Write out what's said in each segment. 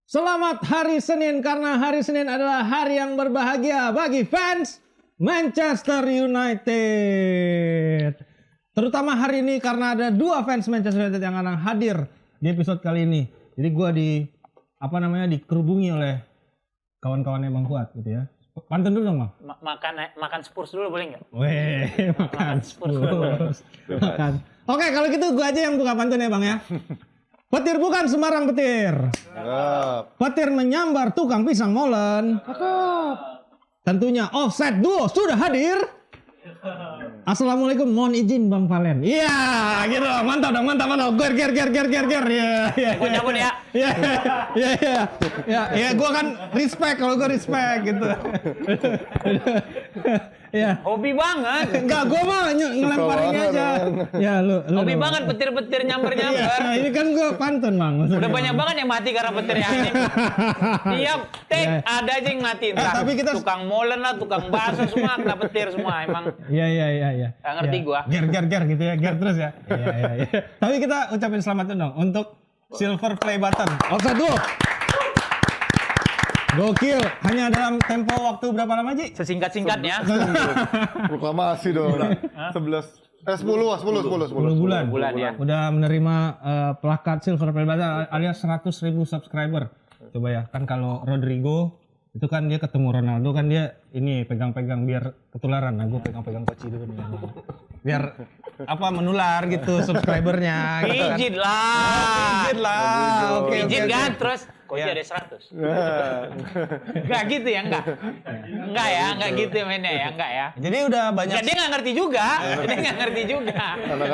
Selamat hari Senin karena hari Senin adalah hari yang berbahagia bagi fans Manchester United. Terutama hari ini karena ada dua fans Manchester United yang akan hadir di episode kali ini. Jadi gue dikerubungi oleh kawan-kawannya Bang Fuad gitu ya. Pantun dulu dong Bang. Makan Spurs dulu boleh nggak? Weh, makan Spurs. Makan. Oke, kalau gitu gue aja yang buka pantun ya Bang ya. Petir bukan sembarang petir. Petir menyambar tukang pisang molen. Tentunya Offside Duo sudah hadir. Assalamualaikum, mohon izin Bang Valen. Iya, gitu. Mantap dong, mantap. Ger. Iya. Gue cabut ya. Iya, gua kan respect kalau gua respect gitu. Iya. Hobi banget. Enggak, gua mah ngelemparin aja. Ya, lu. Hobi banget petir-petir nyamber-nyamber. Iya, ini kan gua pantun, Bang. Maksudnya. Udah banyak banget yang mati karena petir yang ini. Tiap take ada aja yang mati. Tapi kita tukang molen lah, tukang bakso semua kena petir semua emang. Iya. Gak ngerti gua. Ger gitu ya, ger terus ya. Iya. Tapi kita ucapin selamat dong untuk silver play button. Offside Duo. Gokil, hanya dalam tempo waktu berapa lama Ji? Sesingkat-singkatnya. Proklamasi dong. 10 bulan ya. Udah menerima plakat silver play button alias 100.000 subscriber. Coba ya, kan kalau Rodrigo itu kan dia ketemu Ronaldo kan dia ini pegang-pegang biar ketularan. Nah, gue pegang-pegang koci dulu nih. Biar menular gitu subscribernya gitu kan. Pijit lah. Oke. Pijit kan terus koci ada 100. Enggak gitu ya, enggak. Enggak gitu mainnya ya, enggak ya. Jadi udah banyak. Dia nggak ngerti juga.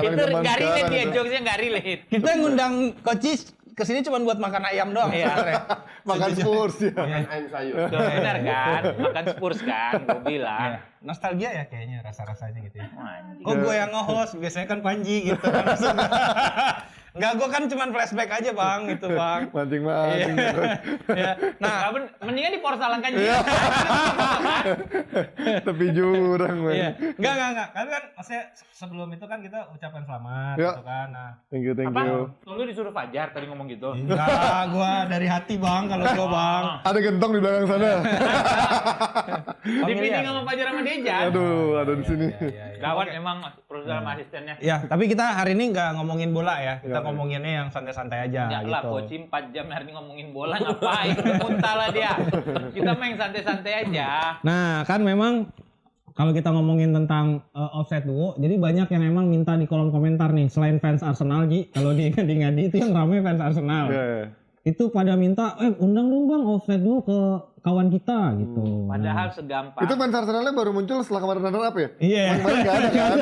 Itu nggak relate dia, jokesnya nggak relate. Kita ngundang koci kesini cuma buat makan ayam doang. Iya. Makan Spurs ya. Ayam sayur. Benar kan? Makan Spurs kan, gue bilang. Nostalgia ya kayaknya rasa-rasanya gitu ya. Anjing. Kok gue yang nge-host, biasanya kan Panji gitu kan. Enggak, gue kan cuma flashback aja Bang, gitu Bang. Mancing. Ya. Nah, mendingan diporsalankan juga. Iya. Tepi jurang, man. Iya. Enggak. Kan maksudnya sebelum itu kan kita ucapan selamat Ya. gitu kan. Nah, Thank you. Lu disuruh Fajar tadi ngomong gitu. enggak, gue dari hati Bang kalau gue Bang. Ada gentong di belakang sana. Dipilih sama Fajar sama Dejan. Aduh, ada di sini. Gawat emang perusahaan sama asistennya. Ya, tapi kita hari ini nggak ngomongin bola ya. Kita ngomonginnya yang santai-santai aja Enggak lah, gitu. coaching 4 jam hari ini ngomongin bola ngapain? Muntah lah dia. Kita main santai-santai aja. Nah, kan memang kalau kita ngomongin tentang Offside Duo, jadi banyak yang emang minta di kolom komentar nih, selain fans Arsenal, Ji, kalau di ngadi-ngadi itu yang ramai fans Arsenal. Iya. Itu pada minta, undang dong Bang Offside Duo ke kawan kita gitu. Padahal segampang. Itu fans Arsenalnya baru muncul setelah kemarin runner up ya? Iya. Kemarin nggak ada kan?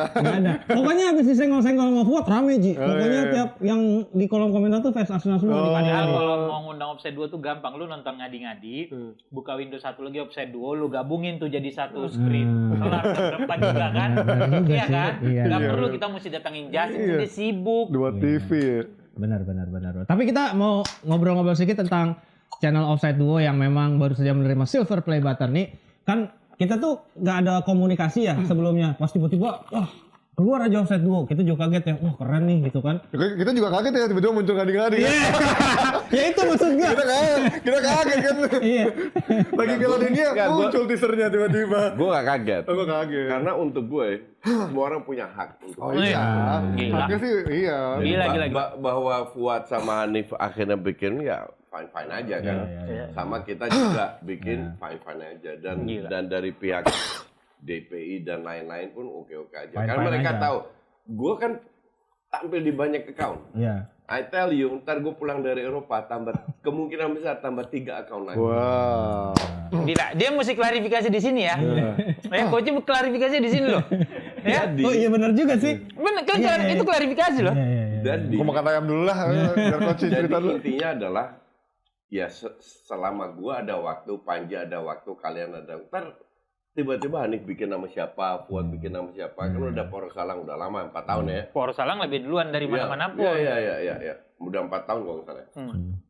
Nggak ada. Pokoknya habis disenggol-senggol sama Fuad rame Ji. Pokoknya iya. tiap yang di kolom komentar tuh fans Arsenal semua. Padahal kalau mau ngundang Offside 2 tuh gampang. Lu nonton ngadi-ngadi, buka Windows 1 lagi Offside 2, lu gabungin tuh jadi satu screen. Kelar berempat juga kan? Iya kan? Nggak perlu kita mesti datangin Jasin, dia sibuk. Dua TV ya. Benar. Tapi kita mau ngobrol-ngobrol sedikit tentang channel Offside Duo yang memang baru saja menerima silver play button nih. Kan kita tuh nggak ada komunikasi ya sebelumnya. Pas tiba-tiba, wah keluar aja Offside Duo. Kita juga kaget ya, wah keren nih gitu kan. Kita juga kaget ya tiba-tiba muncul ngadi-ngadi. Ya itu maksud gue. Kita kaget kan. Iya. Lagi Piala Dunia muncul teasernya tiba-tiba. Gue gak kaget. Gue kaget. Karena untuk gue, semua orang punya hak. Oh iya. Gila. Haknya sih iya. Gila. Bahwa Fuad sama Hanif akhirnya bikin ya fine-fine aja kan. Iya. Sama kita juga bikin fine-fine aja. Dan dari pihak DPI dan lain-lain pun oke-oke aja. Fine-fine Karena mereka aja. tahu, gue kan tampil di banyak account. Iya. I tell you, ntar gue pulang dari Eropa, kemungkinan besar tambah 3 account lagi. Wah. Gila, dia mesti klarifikasi di sini ya. Coach klarifikasi di sini loh. Ya. Jadi, Oh iya benar juga sih. Bener kan Iya. itu klarifikasi loh. Iya. jadi Gue makan ayam dulu lah, biar coach Jadi cerita dulu. intinya adalah ya selama gua ada waktu, Panji ada waktu, kalian ada. Ntar tiba-tiba Hanif bikin nama siapa, Fuad bikin nama siapa. Kan udah Poros Salang udah lama 4 tahun ya. Poros Salang lebih duluan dari mana-mana pun. Iya. Udah 4 tahun kalau nggak salah.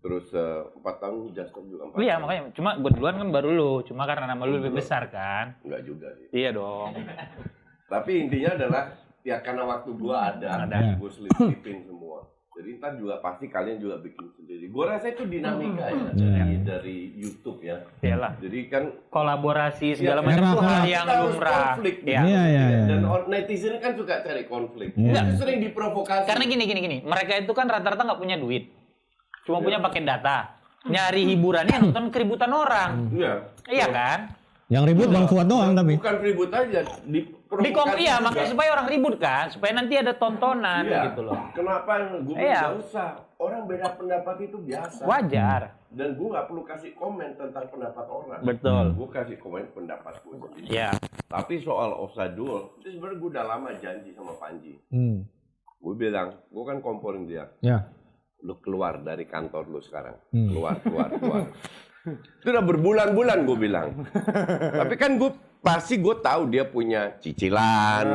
Terus 4 tahun Justin juga 4 Iya tahun. makanya, cuma gue duluan kan baru lu. Cuma karena nama lu lebih besar kan. Enggak juga sih. Iya dong. Tapi intinya adalah ya karena waktu gua ada. Gua selipin semua. Jadi ntar juga pasti kalian juga bikin sendiri. Gue rasa itu dinamika ya dari YouTube ya. Iyalah. Jadi kan Kolaborasi segala macam Era itu hal konflik. yang kita harus lumrah. konflik. Ya. Iya. Dan netizen kan suka cari konflik. Iya. Itu sering diprovokasi. Karena gini. Mereka itu kan rata-rata nggak punya duit. Cuma punya paket data. Nyari hiburannya nonton keributan orang. Iya. Iya kan? Yang ribut Bang Fuad doang tapi. Bukan ribut aja, diprovokasi. Iya, juga. makanya supaya orang ribut kan, supaya nanti ada tontonan Iya. gitu loh. Kenapa gue Iya. nggak usah? Orang beda pendapat itu biasa. Wajar. Dan gue nggak perlu kasih komen tentang pendapat orang. Betul. Gue kasih komen pendapat gue sendiri. Iya. Tapi soal offside duel, itu sebenarnya gue udah lama janji sama Panji. Gue bilang, gue kan komporin dia. Ya. Lu keluar dari kantor lu sekarang. Keluar. Itu udah berbulan-bulan gue bilang. Tapi kan pasti gue tahu dia punya cicilan,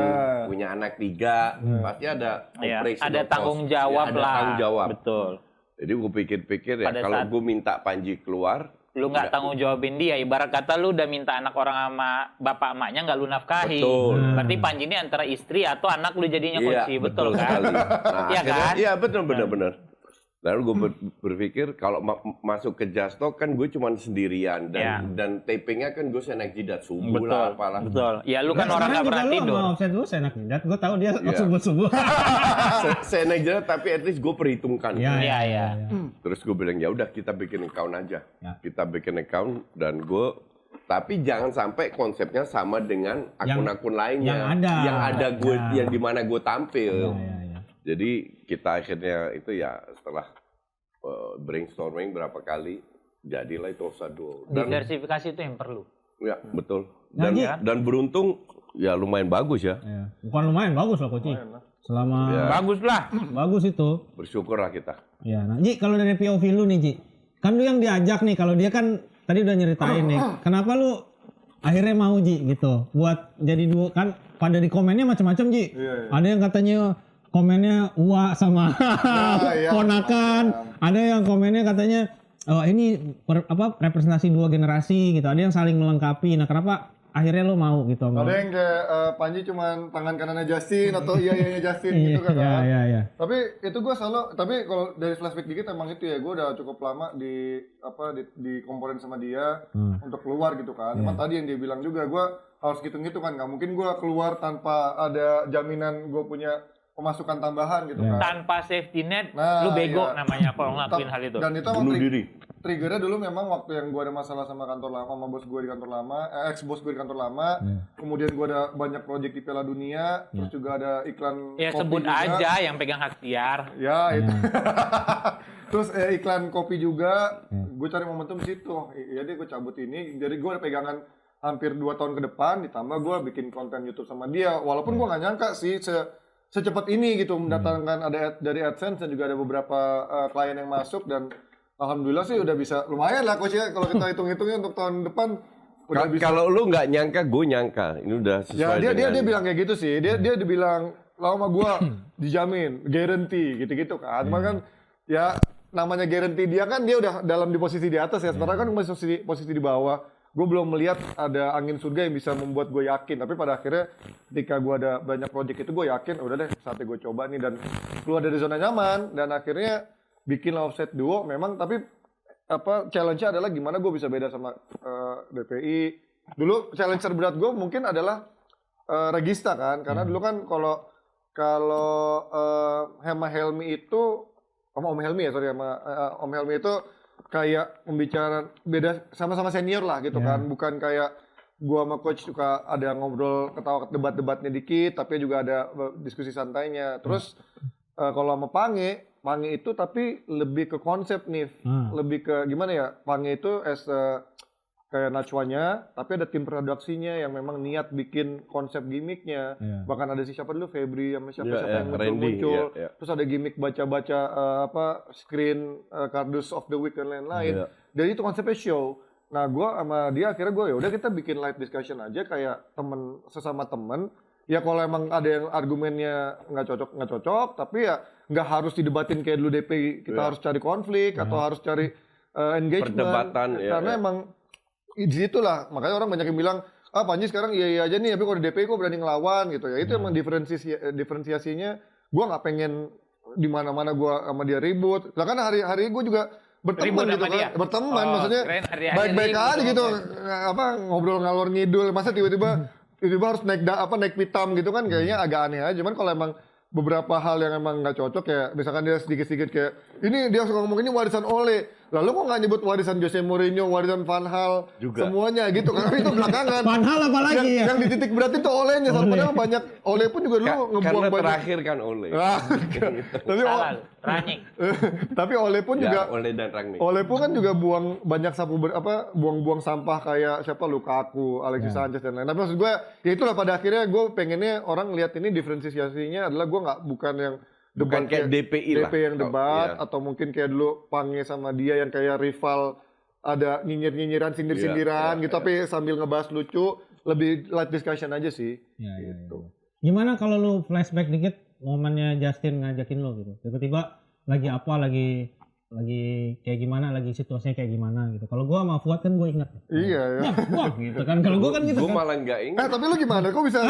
punya anak 3, pasti ada Iya, operational ada cost. tanggung jawab Ya, ada lah. tanggung jawab. Betul. Jadi gue pikir-pikir ya Pada kalau saat- gue minta Panji keluar, Lu nggak tanggung jawabin dia, ibarat kata lu udah minta anak orang sama bapak emaknya nggak lu nafkahi. Betul. Berarti Panji ini antara istri atau anak lu jadinya kunci, betul kan? sekali. Nah, Iya akhirnya, kan? iya betul benar. Lalu gue berpikir kalau masuk ke Justo kan gue cuma sendirian dan tapingnya kan gue naik jidat subuh Betul. lah apalah. Betul. Ya lu kan orang nggak pernah tidur. Mau offset dulu saya enak jidat. Gue tahu dia Iya. subuh-subuh. Saya naik jidat tapi at least gue perhitungkan. Iya. Terus gue bilang ya udah kita bikin account aja. Ya. Kita bikin account dan gue tapi jangan sampai konsepnya sama dengan akun-akun lainnya yang ada. gue Ya. yang dimana gue tampil. Ya. Jadi kita akhirnya itu ya setelah brainstorming berapa kali jadilah itu offside duel. Dan Diversifikasi itu yang perlu. ya betul. Nah, Dan beruntung ya lumayan bagus ya. Ya. Bukan lumayan bagus loh Koci. Selama Ya. Bagus lah. bagus itu. Bersyukurlah kita. Ya, nah, Ji, kalau dari POV lu nih, Ji. Kan lu yang diajak nih, kalau dia kan tadi udah nyeritain nih. Kenapa lu akhirnya mau, Ji, gitu? Buat jadi duo kan pada di komennya macam-macam, Ji. Iya. Ada yang katanya komennya Uwa sama iya. ponakan. Ada yang komennya katanya oh, ini representasi dua generasi gitu. Ada yang saling melengkapi. Nah, kenapa akhirnya lu mau gitu? Ada yang kayak Panji cuman tangan kanannya Justin atau iya Justin gitu kan. Iya. Tapi itu gue tapi kalau dari flashback dikit emang itu ya, gue udah cukup lama di komponen sama dia untuk keluar gitu kan. Cuma tadi yang dia bilang juga, gue harus gitu-gitu kan, nggak mungkin gue keluar tanpa ada jaminan gue punya pemasukan tambahan gitu kan. Tanpa safety net, Nah, lu bego iya. namanya kalau ngelakuin hal itu. Dan itu Bunuh diri. triggernya dulu memang waktu yang gue ada masalah sama kantor lama, sama bos gue di kantor lama, ex bos gue di kantor lama. Kemudian gue ada banyak proyek di Piala Dunia, terus juga ada iklan Ya kopi sebut juga. aja yang pegang hak siar. Ya itu. Terus iklan kopi juga, gue cari momentum di situ. Iya deh, gue cabut ini. Jadi gue ada pegangan hampir 2 tahun ke depan, ditambah gue bikin konten YouTube sama dia. Walaupun gue nggak nyangka sih secepat ini gitu mendatangkan ada dari AdSense dan juga ada beberapa klien yang masuk, dan alhamdulillah sih udah bisa lumayan lah Coach ya, kalau kita hitung-hitungnya untuk tahun depan udah bisa. Kalau lu nggak nyangka, gue nyangka. Ini udah Ya sesuai dia bilang kayak gitu sih. Dia bilang lama gua dijamin, guarantee gitu-gitu kan. Cuma kan ya namanya guarantee, dia kan dia udah dalam di posisi di atas ya. Sekarang kan masih posisi di bawah. Gue belum melihat ada angin surga yang bisa membuat gue yakin. Tapi pada akhirnya ketika gue ada banyak project itu, gue yakin udah deh saatnya gue coba nih dan keluar dari zona nyaman, dan akhirnya bikin offset duo memang. Tapi challenge-nya adalah gimana gue bisa beda sama DPI. Dulu challenge terberat gue mungkin adalah Regista kan, karena dulu kan kalau Hema Helmi itu sama Om Helmi ya, sama Om Helmi itu kayak pembicaraan beda, sama-sama senior lah gitu kan, bukan kayak gua sama coach suka ada ngobrol ketawa debat-debatnya dikit, tapi juga ada diskusi santainya. Terus kalau sama Pange itu tapi lebih ke konsep nih, lebih ke gimana ya, Pange itu kayak Najwanya, tapi ada tim produksinya yang memang niat bikin konsep gimmicknya. Bahkan ada siapa dulu, Febri sama siapa yang muncul. Terus ada gimmick baca-baca screen kardus of the week dan lain-lain. Jadi itu konsepnya show. Nah, gue sama dia akhirnya gue ya udah kita bikin live discussion aja kayak sesama temen. Ya kalau emang ada yang argumennya nggak cocok, tapi ya nggak harus didebatin kayak dulu DP. Kita harus cari konflik atau harus cari engagement. Perdebatan. Karena emang di situ lah, makanya orang banyak yang bilang, Panji sekarang iya aja nih, tapi kalau di DPI kok berani ngelawan gitu ya. Itu emang diferensiasinya, gue nggak pengen di mana-mana gue sama dia ribut. Lah kan hari-hari gue juga berteman Ribut gitu sama kan, dia? berteman Oh, maksudnya kirain hari-hari baik-baik ribut. aja gitu, apa ngobrol ngalor ngidul, masa tiba-tiba harus naik pitam gitu kan kayaknya agak aneh aja. Cuman kalau emang beberapa hal yang emang nggak cocok kayak misalkan dia sedikit-sedikit kayak ini dia suka ngomong ini warisan Ole, lalu kok nggak nyebut warisan Jose Mourinho, warisan Van Hal, Juga. semuanya gitu karena itu belakangan. Van Hal apa lagi ya? Yang di titik berat itu Olenya, padahal banyak Ole pun juga dulu ngebuang Karena banyak. terakhir kan Ole. Ah, tapi Salah lu, Rangnick. tapi Ole pun juga Ya, Ole dan Rangnick. Ole pun kan juga buang banyak buang-buang sampah kayak siapa Lukaku, Alexis Sanchez dan lain. Tapi maksud gue ya itulah pada akhirnya gue pengennya orang lihat ini diferensiasinya adalah gue bukan yang Bukan kayak DPI lah. DP yang debat Iya. atau mungkin kayak dulu Pange sama dia yang kayak rival ada nyinyir-nyinyiran sindir-sindiran Iya, gitu tapi sambil ngebahas lucu, lebih light discussion aja sih. Iya. Gitu. Gimana kalau lu flashback dikit momennya Justin ngajakin lo gitu. Tiba-tiba lagi apa, lagi kayak gimana, lagi situasinya kayak gimana gitu. Kalau gua sama Fuad kan gua ingat. Iya ya. Wah gitu kan. Kalau gua kan gitu Gue kan. malah nggak ingat. Tapi lu gimana? Kok bisa?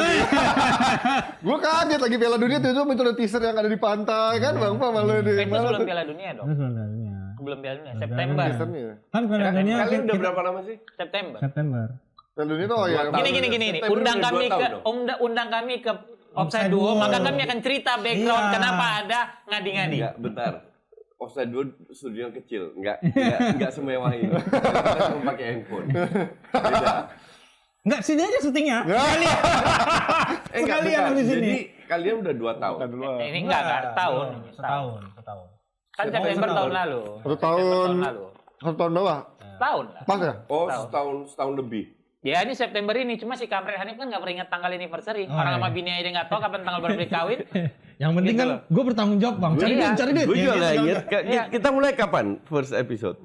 Gue kaget lagi Piala Dunia tuh itu ada teaser yang ada di pantai kan Bang Pa malu di Itu sebelum Piala Dunia dong. Terus sebenarnya. Belum Piala Dunia, September. teasernya. Kan Piala Dunia Kalian udah berapa lama sih? September. September. Piala Dunia tuh oh ya. Gini. September Undang udah kami 2 tahun ke dong. undang kami ke Offside Offside Duo, Duo. maka kami akan cerita background Iya. kenapa ada ngadi-ngadi. Enggak, bentar. Offside 2 studio kecil, enggak semewah ini. Kita cuma pakai handphone. Beda. Enggak, sini aja syutingnya. Enggak, Sekalian bentar. di sini. Jadi kalian udah 2 tahun. Ini enggak tahun. Setahun. Kan September tahun lalu. Satu tahun. Satu tahun bawah. Tahun lah. Pas ya? Oh, setahun lebih. Ya ini September ini, cuma si Kamret Hanif kan nggak pernah ingat tanggal anniversary. Oh, Orang iya. sama bini aja nggak tahu kapan tanggal baru beli kawin. Yang penting Gitu kan loh. gue bertanggung jawab bang. Cari Iya. duit, cari duit. Gue Ya, juga gitu, lah, segala- Iya. kita mulai kapan first episode?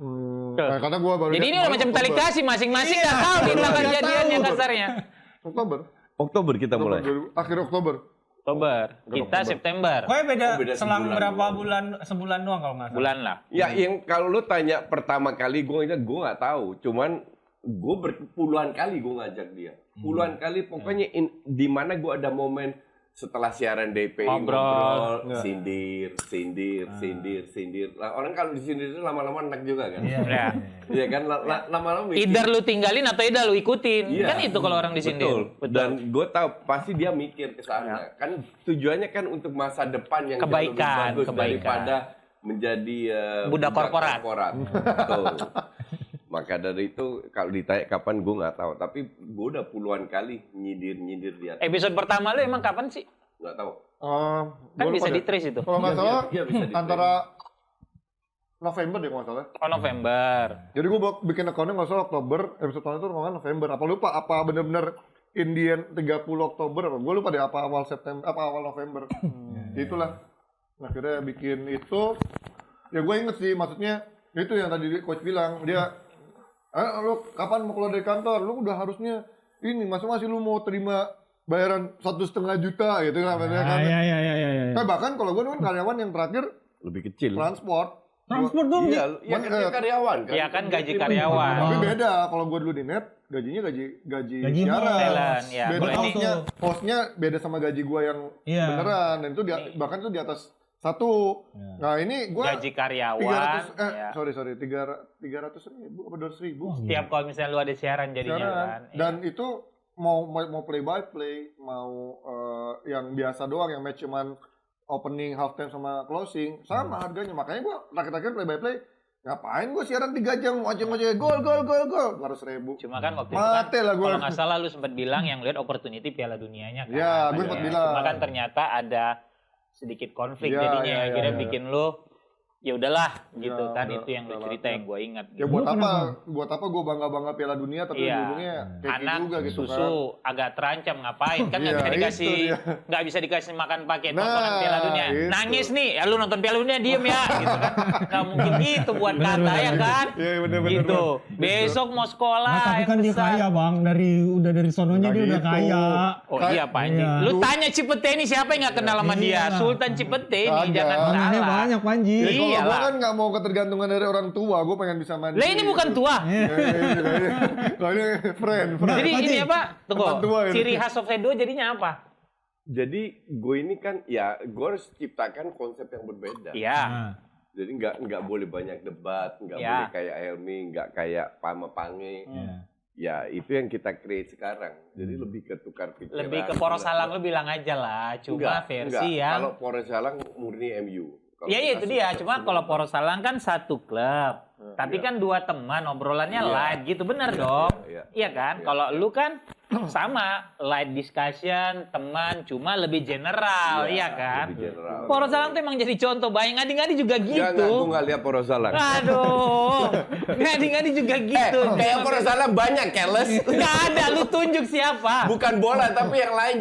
Karena gue baru. Jadi ini udah macam tali kasih masing-masing nggak tahu di tanggal jadiannya kasarnya. Oktober. Oktober kita mulai. Akhir Oktober. Oktober, kita September. Pokoknya beda, Oh, beda selang sebulan berapa doang. sebulan doang kalau nggak salah. Bulan lah. Ya, yang kalau lu tanya pertama kali gue nggak tahu. Cuman gue puluhan kali gue ngajak dia. Puluhan kali pokoknya di mana gue ada momen setelah siaran DP Ngobrol. sindir. Lah, orang kalau disindir itu lama-lama enak juga kan? Ya. Iya kan lama-lama mikir. Either lu tinggalin atau either lu ikutin. Iya, Kan itu kalau orang disindir. Betul. Dan gue tahu pasti dia mikir ke sana. Kan tujuannya kan untuk masa depan yang jauh lebih Kebaikan, bagus kebaikan. daripada menjadi Budak korporat. Betul. Maka dari itu kalau ditanya kapan gue nggak tahu. Tapi gue udah puluhan kali nyindir dia. Episode pertama lu emang kapan sih? Nggak tahu. Kan Gua bisa lupa deh. di-trace itu. Kalau nggak salah Iya, bisa di-trace. antara November deh kalau nggak salah. Oh November. Jadi gue bikin account-nya nggak salah Oktober, episode tahun itu kalau nggak November. Apa lupa? Apa bener-bener Indian 30 Oktober? Apa? Gue lupa deh apa awal September, apa awal November. Itulah. Nah, akhirnya bikin itu. Ya gue inget sih, maksudnya itu yang tadi coach bilang dia, lu kapan mau keluar dari kantor? Lu udah harusnya ini, masih lu mau terima bayaran 1,5 juta gitu kan? Iya. Kan bahkan kalau gue kan karyawan yang terakhir Lebih kecil. transport. Transport dong. Iya, ya Mana- kan dia karyawan kan. Iya kan gaji karyawan. Tapi beda, kalau gue dulu di net, gajinya gaji Gaji siaran. Talent, ya. Beda Kalau ini hostnya beda sama gaji gue yang Iya. beneran, dan itu bahkan itu di atas 1. Nah ini gue gaji karyawan. 300, ya. sorry 300.000 apa 200.000 Setiap kalau misalnya lu ada siaran jadinya siaran. kan. Dan itu mau play by play, mau yang biasa doang, yang match cuman opening, halftime sama closing sama harganya. Makanya gue terakhir play by play, ngapain gue siaran 3 jam ngoceh-ngoceh gol 200.000. Cuma kan waktu itu Mate kan, lah gua. kalau nggak salah lu sempat bilang yang lihat opportunity Piala Dunianya kan. Iya, gue sempat bilang. Cuma kan ternyata ada sedikit konflik Iya, jadinya iya, akhirnya iya. bikin lu ya udahlah gitu Iya, kan, udah, itu yang lu udah cerita lah. yang gue ingat. Ya Gitu. buat apa gue bangga Piala Dunia tapi Iya. ujungnya kayak Anak juga gitu susu agak terancam ngapain kan nggak Iya, bisa itu dikasih dia. nggak bisa dikasih makan pakai Nah, tontonan Piala Dunia itu. nangis nih ya lu nonton Piala Dunia diem ya gitu kan nggak mungkin gitu buat kata ya kan Iya, bener-bener, gitu bener. besok mau sekolah Nah, tapi yang kan dia besar. kaya bang, dari sononya Nggak dia udah gitu. kaya. Oh iya Pak Anjing. Iya. Lu tanya Cipete ini siapa yang nggak kenal sama dia? Iya. Sultan Cipete ini Kagak. jangan Anaknya salah. banyak Panji. Ya, kalau gue Iyalah. kan nggak mau ketergantungan dari orang tua, gue pengen bisa mandiri. Lah ini bukan tua. Kalau ini friend. Jadi Pak ini Ji, apa? Tunggu. tempat tua ini. Ciri khas Offside 2 jadinya apa? Jadi gue ini kan ya gue harus ciptakan konsep yang berbeda. Iya. Nah, Jadi nggak boleh banyak debat, nggak Ya. boleh kayak Helmi, nggak kayak Pama Pange. iya. Ya itu yang kita create sekarang. Jadi lebih ke tukar pikiran. Lebih ke Poros Salang lu bilang aja lah. Cuma versi yang Kalau Poros Salang murni MU. Kalau iya kita itu dia. support Cuma semua. kalau Poros Salang kan satu klub. Tapi iya. kan dua teman obrolannya Iya. live gitu bener dong. iya. Iya kan? Iya. Kalau lu kan sama live discussion teman cuma lebih general, iya kan? Lebih general. Poros Salang tuh emang jadi contoh. Bayang ngadi-ngadi juga Jangan, gue gitu. nggak lihat Poros Salang. Aduh, ngadi-ngadi juga gitu. Kayak Poros Salang banyak, Keles. Nggak ada, lu tunjuk siapa? Bukan bola, tapi yang lain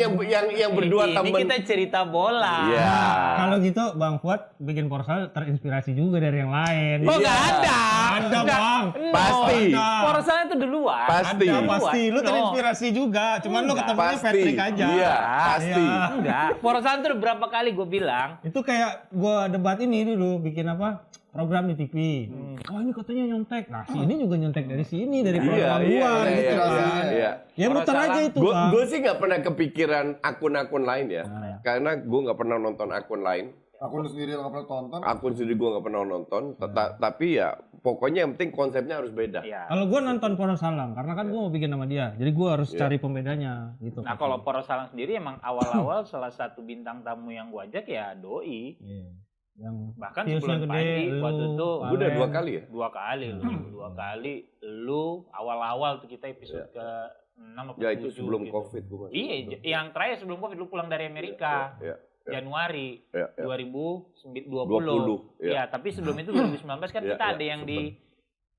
yang berdua Ini temen. kita cerita bola. Iya. Kalau gitu Bang Fuad bikin Porsal terinspirasi juga dari yang lain. Oh nggak ada. Ada, Nggak. Bang. No. Pasti. Poros Salang itu duluan. Pasti. Ada pasti. Lu No. terinspirasi juga. Cuman lu Enggak. ketemunya Pasti. Patrick aja. Iya, pasti. Iya. Enggak. Poros Salang tuh berapa kali gue bilang. Itu kayak gua debat ini dulu bikin apa? Program di TV. Oh ini katanya nyontek. Nah, si ini juga nyontek dari sini dari program gua gitu kan. iya. Ya Poros muter aja Salang. itu, Bang. Gue sih nggak pernah kepikiran akun-akun lain ya, karena gue nggak pernah nonton akun lain. Aku sendiri nggak pernah tonton. Akun sendiri gue nggak pernah nonton, tapi ya pokoknya yang penting konsepnya harus beda. Iya. Kalau gua nonton Poros Salang karena kan gua mau bikin sama dia. Jadi gua harus cari pembedanya gitu. Nah kalau Poros Salang sendiri emang awal-awal salah satu bintang tamu yang gue ajak ya Doi. Iya. Yang Bahkan viewsnya sebelum Panji waktu itu Gue udah 2 kali ya. 2 kali lu. 2 kali lu awal-awal tuh kita episode ke 6 atau Ya itu 7 sebelum gitu. COVID gue masih. Iya, yang terakhir sebelum Covid lu pulang dari Amerika. Iya. Januari Iya, iya. 2020. iya. Ya, tapi sebelum itu 2019 kan Iya, kita iya, ada yang di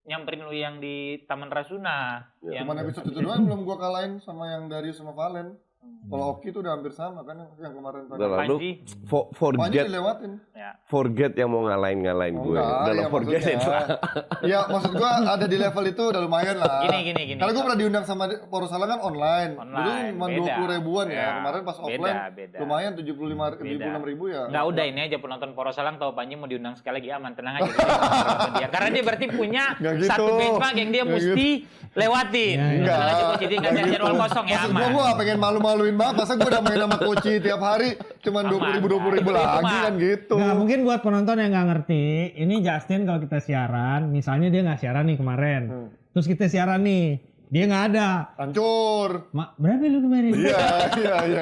nyamperin lu yang di Taman Rasuna. Iya. Yang Cuman episode itu doang belum gua kalahin sama yang Darius sama Valen. Kalau Oki tuh udah hampir sama kan yang kemarin tadi. Udah lah, lu Panji. Panji forget dilewatin. Ya. forget yang mau ngalahin gue. Udah lah, forget itu. Ya maksud gua ada di level itu udah lumayan lah. Gini. Karena gua pernah diundang sama Poros Salang kan online. Dulu Online, cuma beda. 20 ribuan ya. Ya, Kemarin pas beda, offline beda. lumayan 76 ribu ya. Nggak udah ini aja penonton Poros Salang tahu Panji mau diundang sekali lagi aman tenang aja. Dia. Karena dia berarti punya Nggak gitu. satu benchmark yang dia Nggak mesti lewatin. Enggak. Tenang aja Coach, dia nggak Nggak jadwal kosong ya Maksud aman. gua nggak pengen malu-maluin banget. Masa gua udah main sama Koci tiap hari cuman 20 ribu Itu lagi mah. kan gitu. Nggak, mungkin buat penonton yang nggak ngerti, ini Justin kalau kita siaran, misalnya dia nggak siaran nih kemarin, terus kita siaran nih, dia nggak ada. Hancur. Berapa lu kemarin? Iya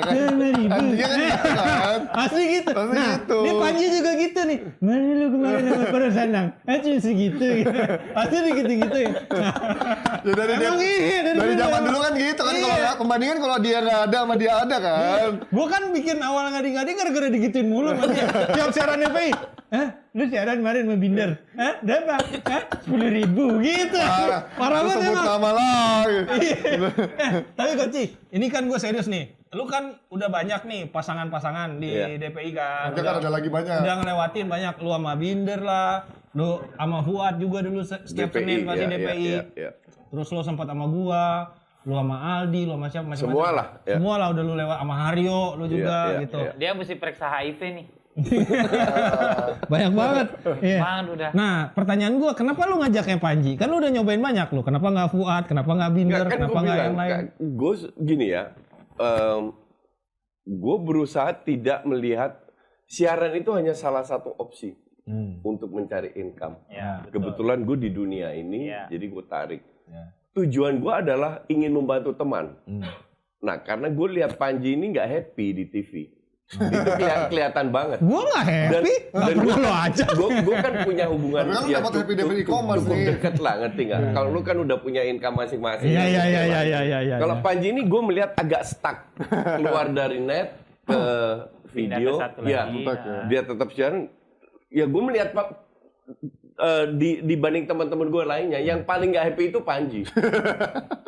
kan. 5.000. Anjingnya kan gitu kan. Asli gitu. Asli Nah, gitu. ini Panji juga gitu nih. Mana lu kemarin sama Poros Salang? Cuma segitu gitu. Pasti gitu-gitu ya. Ya dari Emang iya, dari dulu zaman emang. dulu kan gitu kan Iya. kalau pembandingan kalau dia nggak ada sama dia ada kan. Gua kan bikin awal ngadi-ngadi gara-gara digituin mulu sama dia. Tiap siaran FPI. Lu siaran kemarin sama Binder. Berapa? 10.000 gitu. Parah Lu banget sebut emang. nama lagi. Tapi Koci, ini kan gue serius nih. Lu kan udah banyak nih pasangan-pasangan di Iya. DPI kan. Nanti kan ada lagi banyak. Udah ngelewatin banyak. Lu sama Binder lah. Lu sama Fuad juga dulu setiap Senin pasti DPI. Iya. Terus lu sempat sama gua. Lu sama Aldi, lu sama siapa macam-macam. Semua lah, ya. Semua lah udah lu lewat sama Haryo, lu juga iya, gitu. iya. Dia mesti periksa HIV nih. Banyak banget. Iya. Banget udah. Nah, pertanyaan gua, kenapa lu ngajaknya Panji? Kan lu udah nyobain banyak lu. Kenapa nggak Fuad? Kenapa nggak Binder? Nggak, kan Kenapa gue nggak bilang, yang lain? gue gini ya, gue berusaha tidak melihat siaran itu hanya salah satu opsi untuk mencari income. Ya, betul. Kebetulan gue di dunia ini, Ya. jadi gue tarik. Ya. Tujuan gue adalah ingin membantu teman. Nah, karena gue lihat Panji ini nggak happy di TV. Itu kelihatan banget. Gua nggak happy. Nggak pernah lu aja. Gue kan punya hubungan Tapi kan lu dapat happy dari e-commerce cukup nih. deket lah, ngerti nggak? Kalau lu kan udah punya income masing-masing. Iya. Kalau Panji ini gue melihat agak stuck keluar dari net ke video, Pindah ke satu ya, lagi. dia tetap siaran. Ya gue melihat Pak dibanding teman-teman gue lainnya, yang paling nggak happy itu Panji.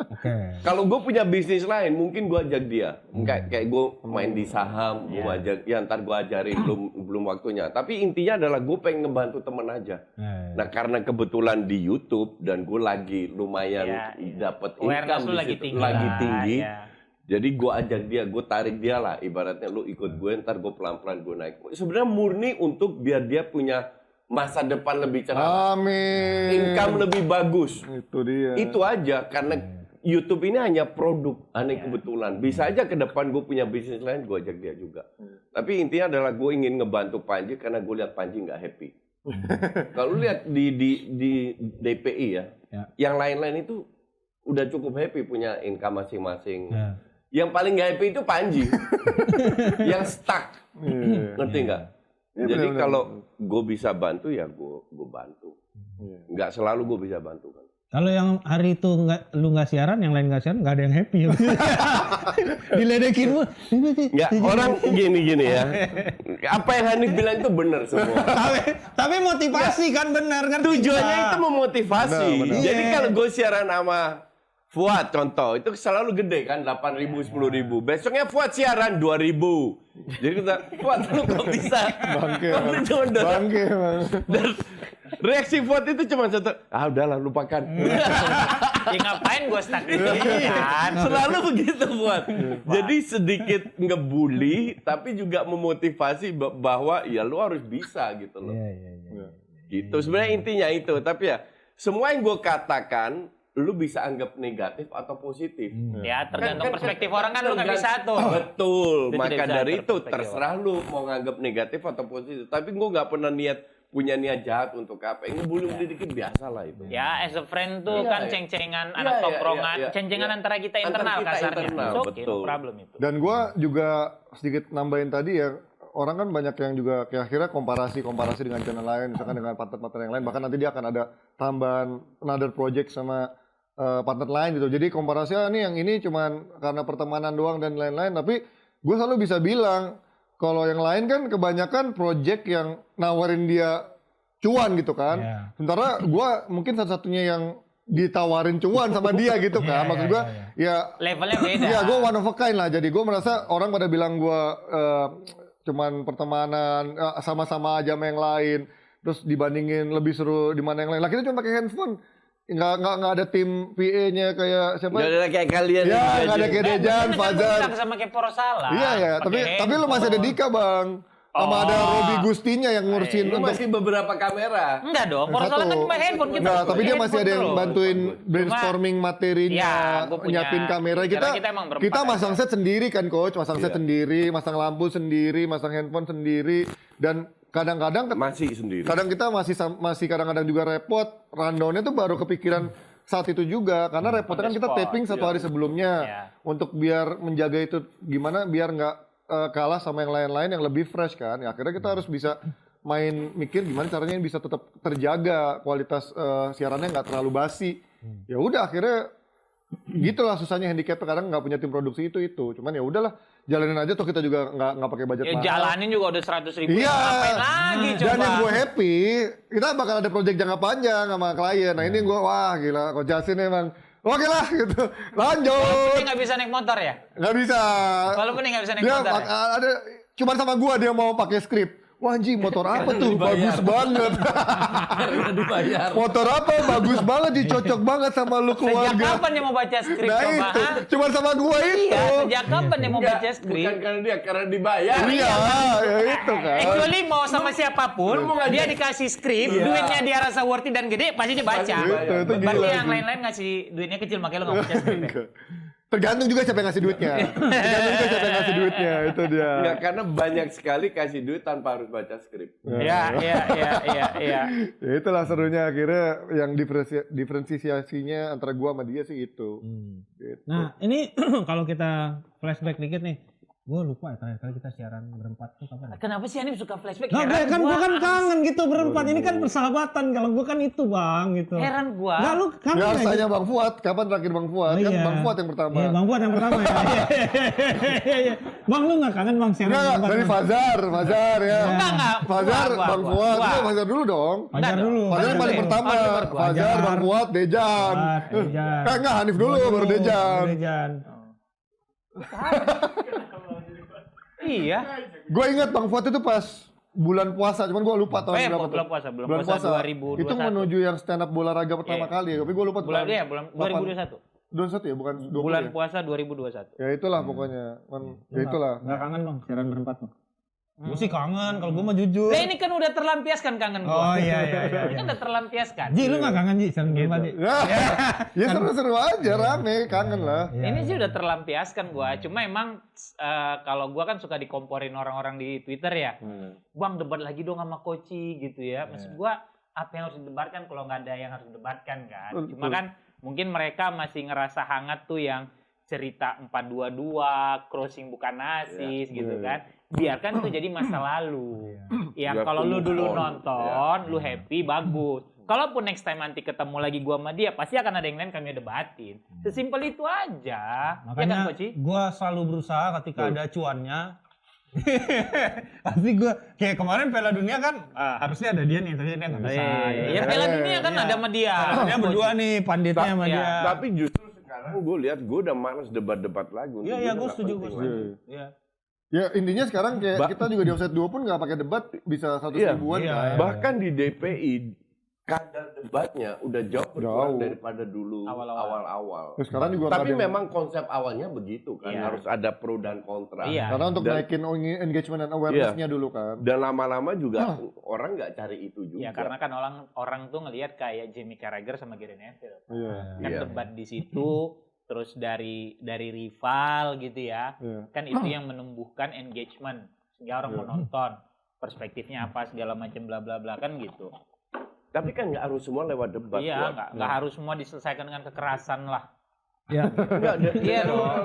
Oke. Kalau gue punya bisnis lain, mungkin gue ajak dia. Kayak gue main di saham, gue ajak, ya ntar gue ajarin belum waktunya. Tapi intinya adalah gue pengen ngebantu temen aja. Nah karena kebetulan di YouTube dan gue lagi lumayan dapat Awareness income lu di lagi situ, tinggi lagi lah, tinggi. ya. Jadi gue ajak dia, gue tarik dia lah. Ibaratnya lu ikut gue, ntar gue pelan-pelan gue naik. Sebenarnya murni untuk biar dia punya masa depan lebih cerah, Amin. income lebih bagus. Itu dia. Itu aja karena YouTube ini hanya produk, aneh kebetulan. Bisa aja ke depan gue punya bisnis lain, gue ajak dia juga. Tapi intinya adalah gue ingin ngebantu Panji karena gue lihat Panji nggak happy. Kalau lihat di DPI ya, yang lain-lain itu udah cukup happy punya income masing-masing. Yang paling nggak happy itu Panji, yang stuck, ngerti nggak? Jadi kalau gue bisa bantu ya gue bantu. Nggak selalu gue bisa bantu kan. Kalau yang hari itu lu nggak siaran, yang lain nggak siaran, nggak ada yang happy. Diledekin lu. Nggak, orang gini ya. Apa yang Hanif bilang itu benar semua. Tapi motivasi kan benar kan? Tujuannya itu memotivasi. Benar. Jadi kalau gue siaran sama Fuad contoh, itu selalu gede kan 8.000, 10.000. Besoknya Fuad siaran 2.000. Jadi kita, Fuad lu kok bisa? Bangke, Bangke. Bang. Dan reaksi Fuad itu cuma satu, udahlah lupakan. Ya ngapain gue stuck di sini kan? Selalu begitu Fuad. Jadi sedikit ngebully, tapi juga memotivasi bahwa ya lu harus bisa gitu loh. Gitu, sebenarnya intinya itu. Tapi ya, semua yang gue katakan, lu bisa anggap negatif atau positif. Ya tergantung perspektif orang kan lu nggak bisa tuh. Betul, Lu maka tidak bisa dari atur itu perspektif terserah lu mau nganggap negatif atau positif. Tapi gue nggak pernah punya niat jahat untuk apa. Ini bully dikit biasa lah itu. Ya as a friend tuh kan ceng-cengan anak tongkrongan, ceng-cengan antara kita internal kasarnya. So, betul. problem itu. Dan gue juga sedikit nambahin tadi ya, orang kan banyak yang juga kayak akhirnya komparasi dengan channel lain, misalkan dengan partner-partner yang lain, bahkan nanti dia akan ada tambahan another project sama partner lain gitu. Jadi komparasinya nih yang ini cuman karena pertemanan doang dan lain-lain, tapi gue selalu bisa bilang kalau yang lain kan kebanyakan project yang nawarin dia cuan gitu kan. Sementara gue mungkin satu-satunya yang ditawarin cuan sama dia gitu kan. Maksud gue ya levelnya beda. Ya gue one of a kind lah. Jadi gue merasa orang pada bilang gue cuman pertemanan, sama-sama aja sama yang lain. Terus dibandingin lebih seru di mana yang lain. Lah kita cuma pakai handphone. Nggak ada tim PA-nya kayak siapa? Nggak ada kayak kalian. Ya nggak ada kayak Dejan, Fajar. Sama kayak Porosalah. Iya. Tapi lu masih ada Dika bang. Sama ada Robi Gustinya yang ngurusin Lu masih beberapa kamera. Enggak dong, Porosalah kan cuma handphone kita. Enggak, tapi dia masih ada yang terus. bantuin brainstorming materinya, nyiapin kamera. Kita masang set sendiri kan coach, masang set sendiri, masang lampu sendiri, masang handphone sendiri, dan kadang-kadang Masih sendiri. kadang kita masih kadang-kadang juga repot. Rundownnya tuh baru kepikiran saat itu juga, karena repotnya kan kita taping satu hari sebelumnya untuk biar menjaga itu gimana biar nggak kalah sama yang lain-lain yang lebih fresh kan. Ya, akhirnya kita harus bisa main mikir gimana caranya bisa tetap terjaga kualitas siarannya nggak terlalu basi. Ya udah akhirnya gitulah susahnya handicap kadang nggak punya tim produksi itu. Cuman ya udahlah jalanin aja toh kita juga nggak pakai budget Ya mahal. jalanin juga udah 100.000. Iya. Ngapain lagi coba? Dan yang gue happy, kita bakal ada project jangka panjang sama klien. Nah ini gue wah gila, Coach Jasin emang oke lah gitu. Lanjut. Ini nggak bisa naik motor ya? Nggak bisa. Walaupun ini nggak bisa naik Dia motor. ada cuman sama gua dia mau pakai skrip. Wah anjing motor apa tuh? Bagus banget. Karena dibayar. Motor apa? Bagus banget, dicocok banget sama lu Sejak keluarga. kapan dia mau baca skrip Nah coba? itu, cuman sama gua itu. Iya, sejak kapan dia mau baca skrip? Bukan karena dia, karena dibayar. Iya, ya itu kan. Actually mau sama siapapun, dia dikasih skrip, duitnya dia rasa worth it dan gede, pasti dia baca. Itu Berarti gila yang sih. lain-lain ngasih duitnya kecil, makanya lo nggak baca skrip. Tergantung juga siapa yang ngasih duitnya. Tergantung juga siapa yang ngasih duitnya, itu dia. Enggak, karena banyak sekali kasih duit tanpa harus baca skrip. Iya. Ya itulah serunya akhirnya yang diferensiasinya antara gua sama dia sih itu. Gitu. Nah ini kalau kita flashback dikit nih, gue lupa ya terakhir kali kita siaran berempat tuh kapan? Kenapa sih Hanif suka flashback? Nah, Heran kan gua. gue kan kangen gitu berempat. Ini kan persahabatan. Kalau gue kan itu bang gitu. Heran gua. Nggak lu kangen Nggak harus ya, tanya Bang Fuad, kapan terakhir Bang Fuad? Kan iya. Bang Fuad yang pertama. Iya, Bang Fuad yang pertama ya. Iya. Bang lu nggak kangen bang siaran Enggak, berempat? dari Bang? Fajar ya. Enggak. Fajar, Gua. Bang Fuad. Gua. Enggak, Fajar dulu dong. Fajar dulu. Fajar yang paling dulu. pertama. Oh, baru gua. Fajar, Bang Fuad, Dejan. Dejan. Enggak, Hanif dulu, baru Dejan. Iya. Gue ingat Bang Fuad itu pas bulan puasa, cuman gue lupa tahun berapa. Bulan puasa 2021. Itu menuju yang stand up bola raga pertama kali ya, tapi gue lupa Bulan tahun. 2021. 21 ya, bukan 20 Bulan ya? puasa 2021. Ya itulah pokoknya. Ya itulah. Nggak kangen bang siaran berempat bang? Gue sih kangen, kalau gue mah jujur. Nah ini kan udah terlampiaskan kangen gue. Oh iya. Ini kan udah terlampiaskan. Ji, lu gak kangen Ji? Sering berapa Ji? Ya seru-seru aja, rame, kangen lah. Ini sih udah terlampiaskan gue. Cuma emang kalau gue kan suka dikomporin orang-orang di Twitter ya. Bang debat lagi dong sama Koci gitu ya. Maksud gue apa yang harus didebatkan kalau nggak ada yang harus didebatkan kan. Cuma kan mungkin mereka masih ngerasa hangat tuh yang cerita 422, crossing bukan asis gitu kan. Biarkan itu jadi masa lalu. Yang kalau lu dulu nonton, lu happy, bagus. Kalaupun next time nanti ketemu lagi gua sama dia, pasti akan ada yang lain kami debatin. Sesimpel itu aja. Makanya ya kan, gue selalu berusaha ketika ada cuannya. Pasti gue kayak kemarin Piala Dunia kan harusnya ada dia nih, tapi dia nggak bisa. Ya Piala Dunia kan ada sama dia. Dia berdua nih panditnya sama dia. Tapi justru sekarang gue lihat gue udah malas debat-debat lagi. Iya, gue setuju. Iya. Ya intinya sekarang kayak kita juga di Offside 2 pun nggak pakai debat bisa 100 ribuan kan. Bahkan di DPI kadar debatnya udah jauh berkurang daripada dulu awal-awal. Terus sekarang juga Tapi memang konsep awalnya begitu kan, harus ada pro dan kontra. Karena untuk naikin engagement dan awareness-nya dulu kan. Dan lama-lama juga orang nggak cari itu juga. Ya karena kan orang tuh ngelihat kayak Jamie Carragher sama Gary Neville. Kan debat di situ terus dari rival gitu ya. Kan itu yang menumbuhkan engagement sehingga orang mau nonton. Perspektifnya apa segala macam bla bla bla kan gitu. Tapi kan nggak harus semua lewat debat. Iya, nggak harus semua diselesaikan dengan kekerasan lah. Ya. Iya dong.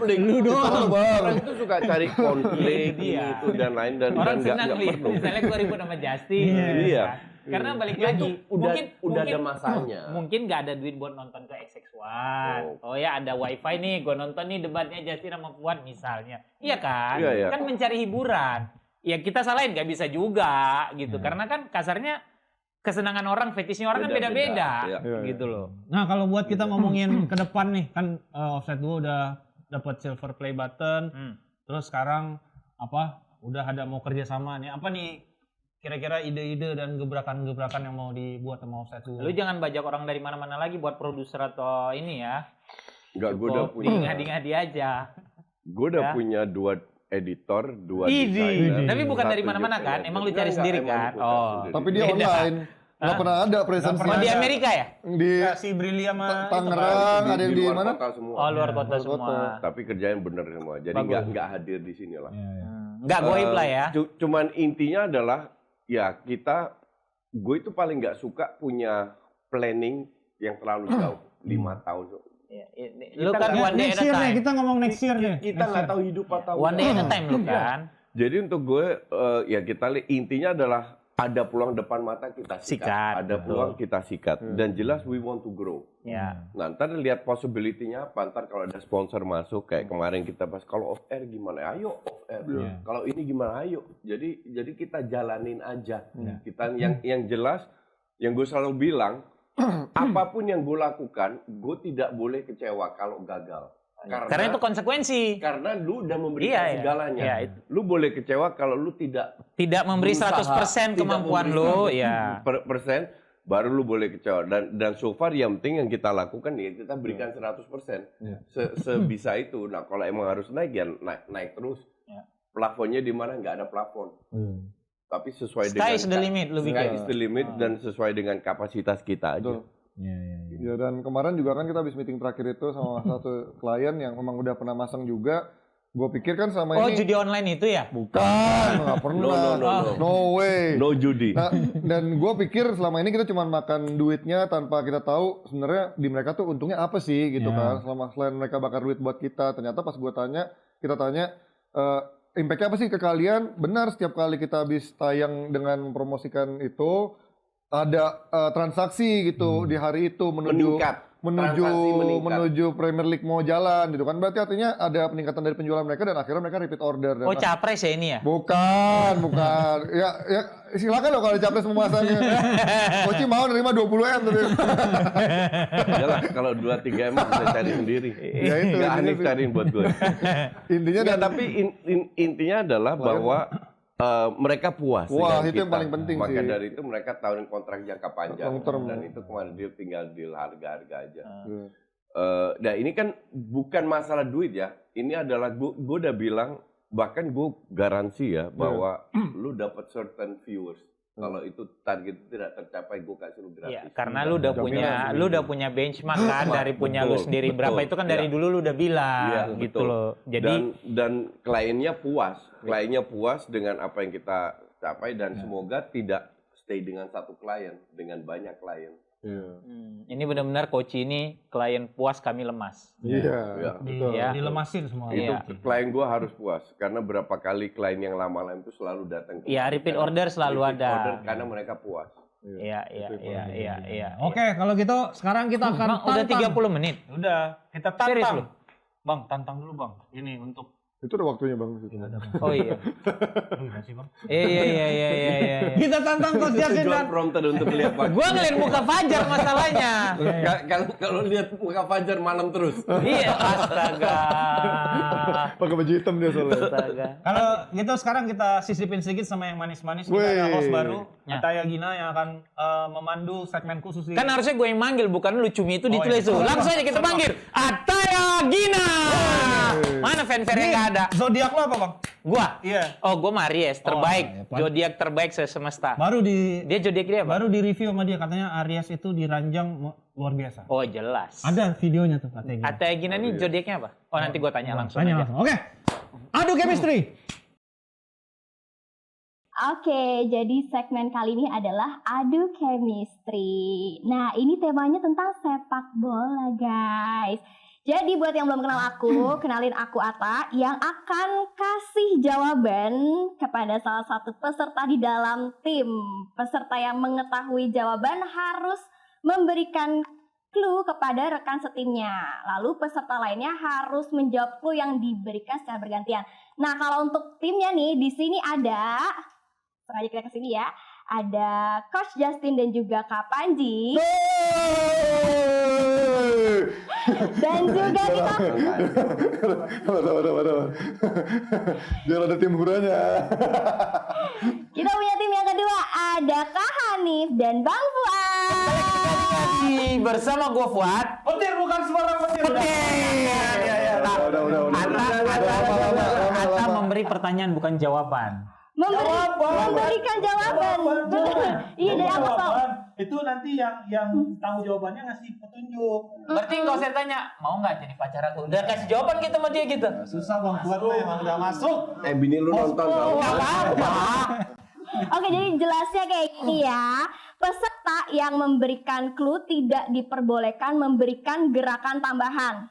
Lu doang. Orang itu suka cari konflik itu dan lain dan orang nggak senang lihat perlu. misalnya gue ribut sama Justin. Iya. Karena balik lagi, Udah ada masanya. Mungkin nggak ada duit buat nonton ke XX1. Oh ya ada wifi nih, gue nonton nih debatnya Justin sama Fuad misalnya. Iya kan? Iya. Kan mencari hiburan. Ya kita salahin nggak bisa juga gitu. Karena kan kasarnya kesenangan orang, fetishnya orang kan beda-beda gitu loh. Nah kalau buat kita ngomongin ke depan nih, kan Offside 2 udah dapat silver play button, terus sekarang udah ada mau kerja sama nih, apa nih kira-kira ide-ide dan gebrakan-gebrakan yang mau dibuat sama Offside 2? Lu jangan bajak orang dari mana-mana lagi buat produser atau ini ya. Enggak, gue udah punya. Ngadi-ngadi aja. Gue udah punya 2 editor, 2 desainer. Tapi bukan dari mana-mana kan? Emang lu cari sendiri kan? Oh. Tapi dia online. Nggak pernah ada presence. Pernah di Amerika ya? Di si Brili sama Tangerang, ada yang di mana? Oh, luar kota semua. Tapi kerjaan bener semua. Jadi nggak hadir di sini lah. Nggak goib lah ya. Cuman intinya adalah ya gue itu paling nggak suka punya planning yang terlalu jauh 5 tahun. Lu kan one day at a time. Kita ngomong next year nih. Kita nggak tahu hidup atau one day at a time lu kan. Jadi untuk gue ya kita lihat intinya adalah ada peluang depan mata kita sikat. Ada peluang kita sikat. Dan jelas we want to grow. Ya. Nah ntar lihat possibility-nya apa. Ntar kalau ada sponsor masuk kayak kemarin kita bahas kalau off air gimana? Ayo off air. Kalau ini gimana? Ayo. Jadi kita jalanin aja. Kita yang jelas yang gue selalu bilang apapun yang gue lakukan, gue tidak boleh kecewa kalau gagal. Karena itu konsekuensi. Karena lu udah memberikan segalanya. Lu boleh kecewa kalau lu tidak memberi 100% kemampuan lu, ya. Persen baru lu boleh kecewa. Dan so far yang penting yang kita lakukan ya kita berikan 100%. Sebisa itu. Nah, kalau emang harus naik ya naik terus. Plafonnya di mana nggak ada plafon. Tapi sesuai Sky is the limit, lu pikir. Sky is the limit dan sesuai dengan kapasitas kita aja. Ya dan kemarin juga kan kita habis meeting terakhir itu sama satu klien yang memang udah pernah masang juga. Gue pikir kan sama ini. Oh judi online itu ya? Bukan, nggak pernah. No way. No judi. Nah, dan gue pikir selama ini kita cuma makan duitnya tanpa kita tahu sebenarnya di mereka tuh untungnya apa sih gitu kan. Selain mereka bakar duit buat kita, ternyata pas kita tanya impact-nya apa sih ke kalian? Benar, setiap kali kita habis tayang dengan mempromosikan itu ada transaksi gitu di hari itu menuju Premier League mau jalan gitu kan. Berarti artinya ada peningkatan dari penjualan mereka dan akhirnya mereka repeat order. Dan capres ya ini ya? Bukan. ya silakan loh kalau capres memasangnya. Koci mau nerima 20M tapi. Yalah, kalau 2-3 M bisa cari sendiri. Ya itu. Nggak aneh cariin buat gue. Intinya tapi intinya adalah bahwa mereka puas. Wah, itu yang paling penting Maka sih. dari itu mereka tawarin kontrak jangka panjang. Dan itu kemarin dia tinggal deal harga-harga aja. Nah ini kan bukan masalah duit ya. Ini adalah gue udah bilang bahkan gue garansi ya bahwa lu dapat certain viewers. Kalau itu target tidak tercapai, gue kasih lu gratis. Iya, karena lu udah punya benchmark kan dari punya lu sendiri berapa itu kan dari dulu lu udah bilang gitu betul. loh. Jadi dan kliennya puas dengan apa yang kita capai dan semoga tidak stay dengan satu klien, dengan banyak klien. ini benar-benar coach ini klien puas kami lemas. Iya. Dilemasin semua. Itu Iya. klien gue harus puas karena berapa kali klien yang lama-lama itu selalu datang ke Iya, repeat order selalu repeat ada. order karena mereka puas. Iya. Oke, kalau gitu sekarang kita akan Bang, udah tantang. 30 menit. Udah, kita Serius lu? tantang. Bang, tantang dulu Bang. Ini untuk Itu udah waktunya Bang. Oh iya. Udah sih, Bang. Iya. Kita tantang Coach Justin Jual dan prompter untuk lihat Pak. Gua ngeliat muka Fajar masalahnya. Kalau lihat muka Fajar malam terus. Iya, astaga. Pakai baju hitam dia soalnya. Astaga. kalau gitu sekarang kita sisipin sedikit sama yang manis-manis. Kita Wih. ada host baru, Ya. Ataya Gina yang akan memandu segmen khusus ini. Kan harusnya gue yang manggil, bukan lu. Cumi itu ditulis iya. tuh. Langsung aja kita panggil Ataya Gina. Mana fanfare yang nggak ada? Zodiak lo apa Bang? Gua. Iya. Oh, gua Aries, terbaik. iya, Zodiak terbaik semesta. Baru di Dia zodiak dia apa? baru di review sama dia, katanya Aries itu diranjang luar biasa. Oh, jelas. Ada videonya tuh Ataya Gina. Ataya Gina nih zodiaknya apa? Oh, nanti gua tanya langsung Tanya aja. langsung. Oke. Adu chemistry. Oke, jadi segmen kali ini adalah adu chemistry. Nah, ini temanya tentang sepak bola, guys. Jadi buat yang belum kenal aku, kenalin aku Ata yang akan kasih jawaban kepada salah satu peserta di dalam tim. Peserta yang mengetahui jawaban harus memberikan clue kepada rekan setimnya. Lalu peserta lainnya harus menjawab clue yang diberikan secara bergantian. Nah, kalau untuk timnya nih, di sini ada, sengaja kita kesini ya, ada Coach Justin dan juga Kak Panji. Dan juga kita Waduh. Biar ada tim huranya. kita punya tim yang kedua, ada Kak Hanif dan Bang Fuad. Bersama gua Fuad. Petir bukan sembarang petir. Ata memberi pertanyaan bukan jawaban. Memberikan jawaban. Iya, dari aku tahu. Itu nanti yang tahu jawabannya ngasih petunjuk. Berarti nggak usah tanya, mau nggak jadi pacar aku? Udah kasih jawaban kita sama dia gitu. Susah Bang Fuad mah emang udah masuk. Bini lu nonton tau. Nggak apa-apa. Oke, jadi jelasnya kayak gini ya. Peserta yang memberikan clue tidak diperbolehkan memberikan gerakan tambahan.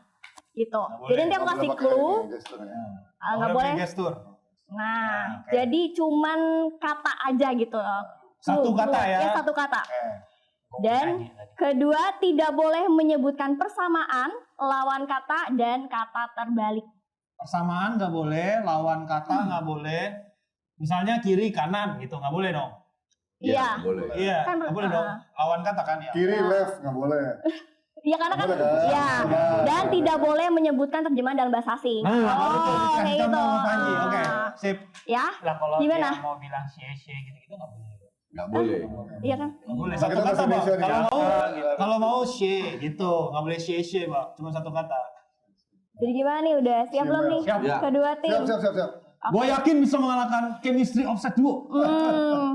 Gitu. Jadi nanti aku kasih clue, nggak boleh. Gestur. Nah, jadi cuman kata aja gitu. Satu kata ya? Ya, satu kata. Dan kedua, tidak boleh menyebutkan persamaan, lawan kata, dan kata terbalik. Persamaan nggak boleh, lawan kata nggak boleh. Misalnya kiri kanan gitu nggak boleh dong. Iya. Boleh. Iya, Kan, nggak boleh dong. Lawan kata kan ya. Kiri left nggak boleh. Iya, karena kan, Boleh kan? ya. Dan tidak boleh menyebutkan terjemahan dalam bahasa asing. Kayak gitu. Oke, sip. Ya, Lah kalau Gimana? dia mau bilang cie-cie gitu-gitu nggak boleh. Nggak boleh. iya kan? Nggak boleh Nah, satu kita kata bahasa Bang. Indonesia nih, Kalau kan? mau kalau mau she gitu, nggak boleh she Bang. Cuma satu kata. Jadi gimana nih, udah siap belum nih? Siap. Ya. Kedua tim. Siap. Gue yakin bisa mengalahkan chemistry offset duo.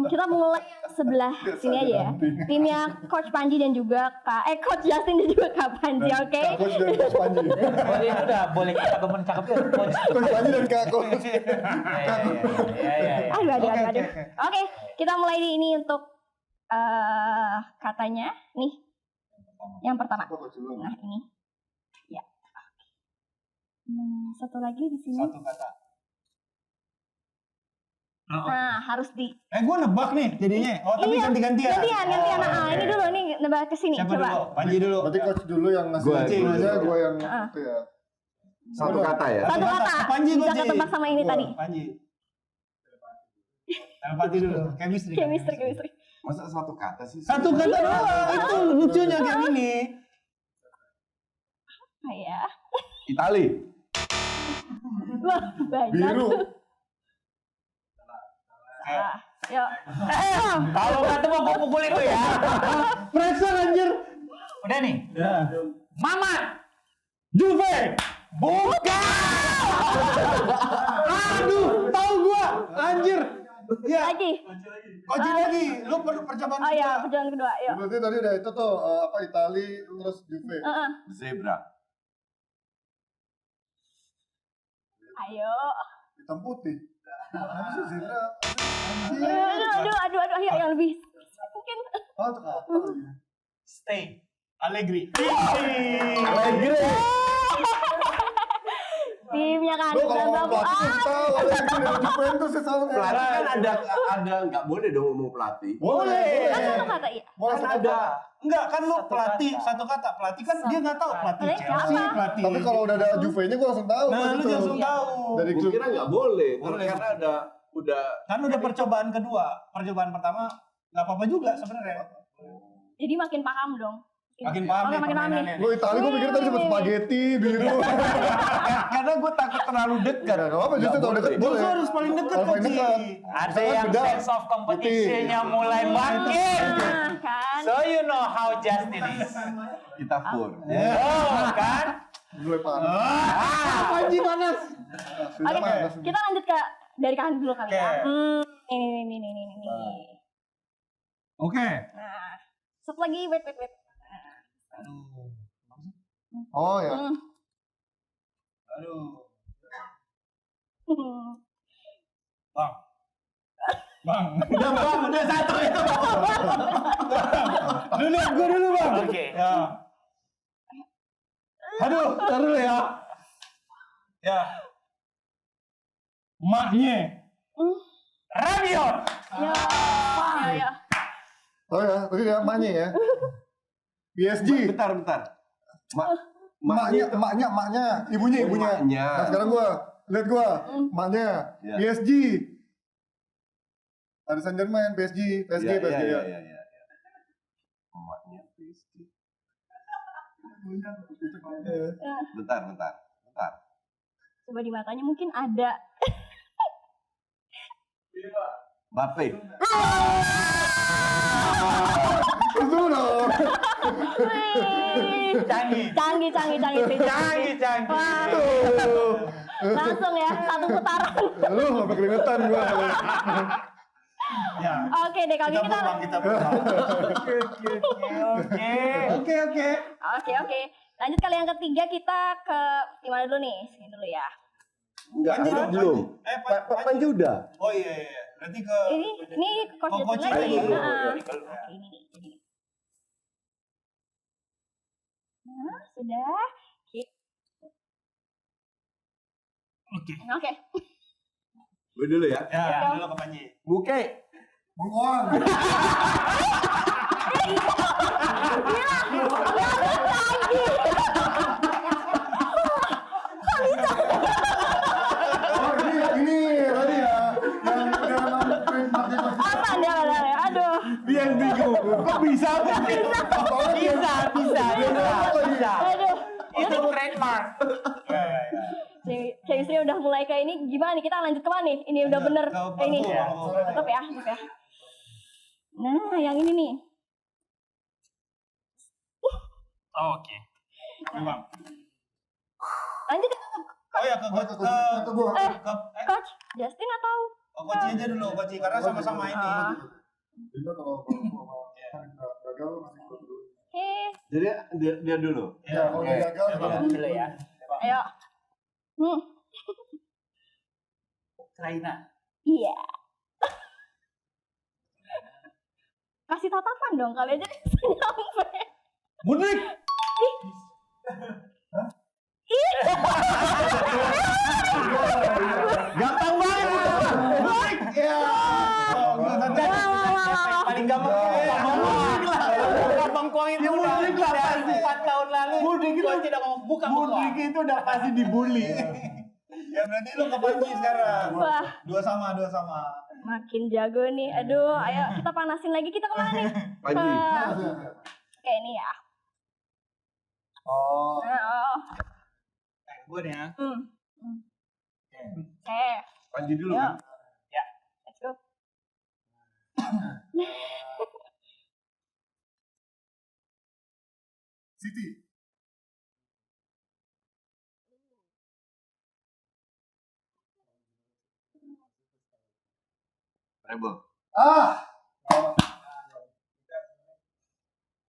Kita mulai sebelah sini aja ya. Timnya Coach Panji dan juga Coach Justin dan juga Kak Panji, oke? Coach dan Coach Panji. Oh, itu udah boleh kita cakep ya. Coach. Coach Panji dan Kak Coach. Iya. Aduh. Oke, kita mulai di ini untuk katanya nih. Yang pertama. Nah, ini. Ya. Satu lagi di sini. Satu kata. Nah, harus di Gue nebak nih jadinya. Oh, tapi Iya, ganti-gantian. gantian. Ini dulu nih nebak ke sini. Siapa Coba. dulu? Panji dulu. Berarti Coach dulu yang ngasih Gua aja, gue yang Heeh. itu ya. Satu kata ya. Satu kata. Panji Bisa Panji. ketebak sama ini tadi. Panji. Telepati dulu. Chemistry. Chemistry. Masa satu kata sih? Satu kata doang. Itu lucunya kayak gini. Ya. Itali. Wah, banyak. Biru. Yuk. Kalau nggak tuh mau gue pukulin lu ya. Pressure anjir. Udah nih. Ya. Mamat. Juve. Aduh, tahu gua. Anjir. Ya. Lagi. Kunci lagi. Lu percobaan Oh iya, kedua. perjalanan kedua. Yuk. Berarti tadi udah itu tuh apa Itali terus Juve. Zebra. Ayo. Hitam putih. Apa sih zebra? Aduh, ayo yang lebih mungkin. Oh, tuh apa? Stay. Allegri. Timnya kan Lo kalau mau pelatih tahu Allegri dari Juventus sih soalnya. Pelatih kan ada nggak boleh dong ngomong pelatih. Boleh. Kan satu kata iya. Boleh Kan ada. Enggak, kan lu pelatih satu kata. Pelatih kan dia nggak tahu pelatih Pelatih Chelsea, siapa? pelatih. Tapi kalau udah ada Juve-nya gue langsung tahu. Nah, pas lu itu. langsung tahu. Dari Gue klub. kira nggak boleh, Boleh. karena udah Kan udah percobaan kedua. Percobaan pertama nggak apa-apa juga sebenarnya. Jadi makin paham dong. Makin paham Oke, nih makin paham nih. permainannya. Lo Itali gue pikir tadi cuma spaghetti biru. karena gue takut terlalu dekat. Gak apa justru kalau deket Lu boleh. harus paling dekat Kalau paling Coach. dekat. Ada Misalkan yang beda. sense of competition-nya mulai bangkit. Nah, kan. So you know how just it is. Kita full. Oh, kan? Mulai panas. Panji panas. Sudah Oke, panas. kita lanjut ke dari kanan dulu kali ya. Oke. Ini. Oke. Nah, satu lagi, wait. Oh ya. Aduh. Hmm. Bang. Udah satu itu. Lu lihat gua dulu, Bang. Oke. Ya. Aduh, taruh dulu ya. Ya. Maknya. Rabiot. Ya. Oh ya, tadi dia emaknya ya. PSG. Bentar. Emaknya, ibunya. Emaknya. Nah sekarang lihat gua, emaknya, Ya. PSG. Ada Saint Germain, PSG ya. Iya. Emaknya PSG. Bentar. Coba di matanya mungkin ada. Bape. Itu dong. Canggih. Wah, langsung ya, satu putaran. Lu sampai keringetan gua. Ya. Oke deh, kalau gitu Kita pulang. Oke. Lanjut kali yang ketiga, kita ke gimana dulu nih? Sini dulu ya. Enggak, Panji ada dong, belum. Panji. Panji udah. Oh iya. Berarti ke Ini coach Oh, coach Justin lagi. lagi. Oke, ini nih. Jadi. Nah, sudah. Oke. Gue dulu ya. ya, dulu ke Panji. Buke. Bengkoang. Oh ini tadi ya. Yang print pakai Apa dia? Aduh. Yang bingung. Kok bisa? Bisa. Aduh. Itu trademark. Chemistry udah mulai kayak ini, gimana nih? Kita lanjut kemana nih? Ini udah bener. ke Ini. Bangku. Tutup ya. Nah, yang ini nih. Oke. Memang. Lanjut ke Oh ya ke gua. coach Justin atau? Coach aja dulu, Coach, karena sama-sama ini. Kita kalau gagal masih dulu. Oke. Jadi dia dulu. Ya, kalau gagal Dulu ya. Ayo. Ukraina. Iya. Kasih tatapan dong, kali aja bisa nyampe. Mudrik. Gampang banget. Mudrik. Ya. Paling gampang gampang kuang itu udah 4 tahun lalu. Mudik itu Gua tidak mau buka Mudrik itu udah pasti dibully. Ya berarti lu ke Panji sekarang. Wah. Dua sama. Makin jago nih. Aduh, ayo kita panasin lagi. Kita kemana nih? Panji. Oke, ini ya. Oh. Nah, Gue nih ya. Oke. Panji dulu Yuk. kan. Let's go. City. Rebel.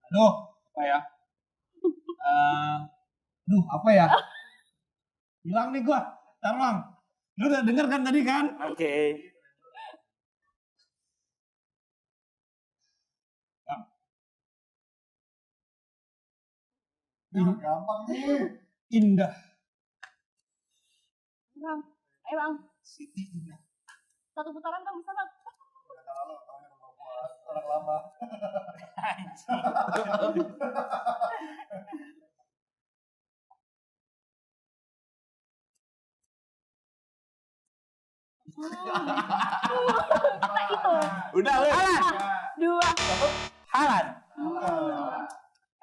Aduh, apa ya? Aduh, apa ya? Hilang nih gua. Ntar Bang. Lu udah denger kan tadi kan? Oke. Gampang nih. Indah. Bang, ayo bang. Siti Indah. Satu putaran bang bisa bang. Orang lama. Kita itu. Udah, weh. Dua. Halan.